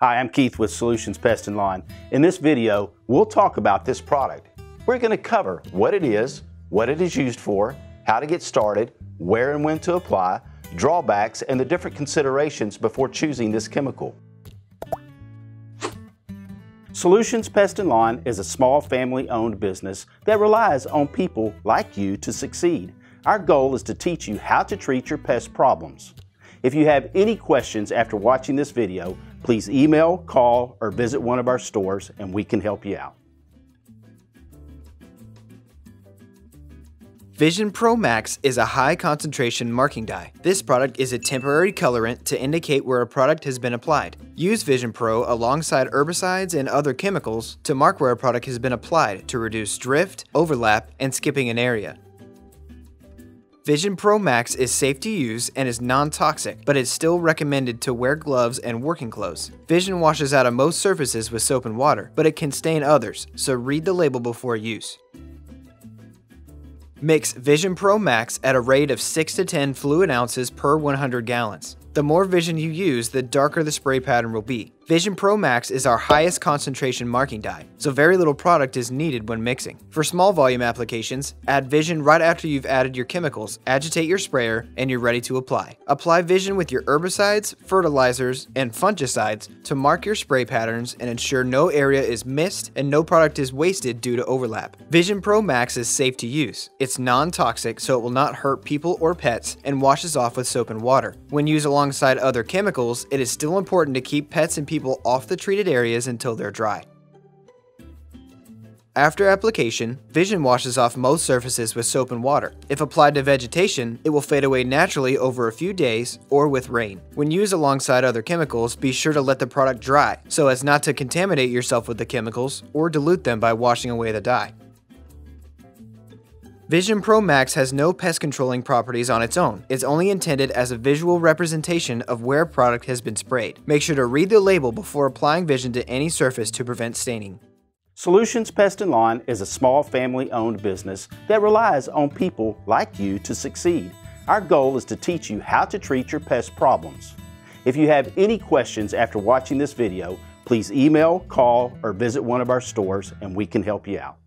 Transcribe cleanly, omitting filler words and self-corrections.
Hi, I'm Keith with Solutions Pest and Lawn. In this video, we'll talk about this product. We're going to cover what it is used for, how to get started, where and when to apply, drawbacks, and the different considerations before choosing this chemical. Solutions Pest and Lawn is a small family-owned business that relies on people like you to succeed. Our goal is to teach you how to treat your pest problems. If you have any questions after watching this video, please email, call, or visit one of our stores and we can help you out. Vision Pro Max is a high concentration marking dye. This product is a temporary colorant to indicate where a product has been applied. Use Vision Pro alongside herbicides and other chemicals to mark where a product has been applied to reduce drift, overlap, and skipping an area. Vision Pro Max is safe to use and is non-toxic, but it's still recommended to wear gloves and working clothes. Vision washes out of most surfaces with soap and water, but it can stain others, so read the label before use. Mix Vision Pro Max at a rate of 6 to 10 fluid ounces per 100 gallons. The more Vision you use, the darker the spray pattern will be. Vision Pro Max is our highest concentration marking dye, so very little product is needed when mixing. For small volume applications, add Vision right after you've added your chemicals, agitate your sprayer, and you're ready to apply. Apply Vision with your herbicides, fertilizers, and fungicides to mark your spray patterns and ensure no area is missed and no product is wasted due to overlap. Vision Pro Max is safe to use. It's non-toxic, so it will not hurt people or pets and washes off with soap and water. When used alongside other chemicals, it is still important to keep pets and people off the treated areas until they're dry. After application, Vision washes off most surfaces with soap and water. If applied to vegetation, it will fade away naturally over a few days or with rain. When used alongside other chemicals, be sure to let the product dry so as not to contaminate yourself with the chemicals or dilute them by washing away the dye. Vision Pro Max has no pest controlling properties on its own. It's only intended as a visual representation of where a product has been sprayed. Make sure to read the label before applying Vision to any surface to prevent staining. Solutions Pest and Lawn is a small family-owned business that relies on people like you to succeed. Our goal is to teach you how to treat your pest problems. If you have any questions after watching this video, please email, call, or visit one of our stores and we can help you out.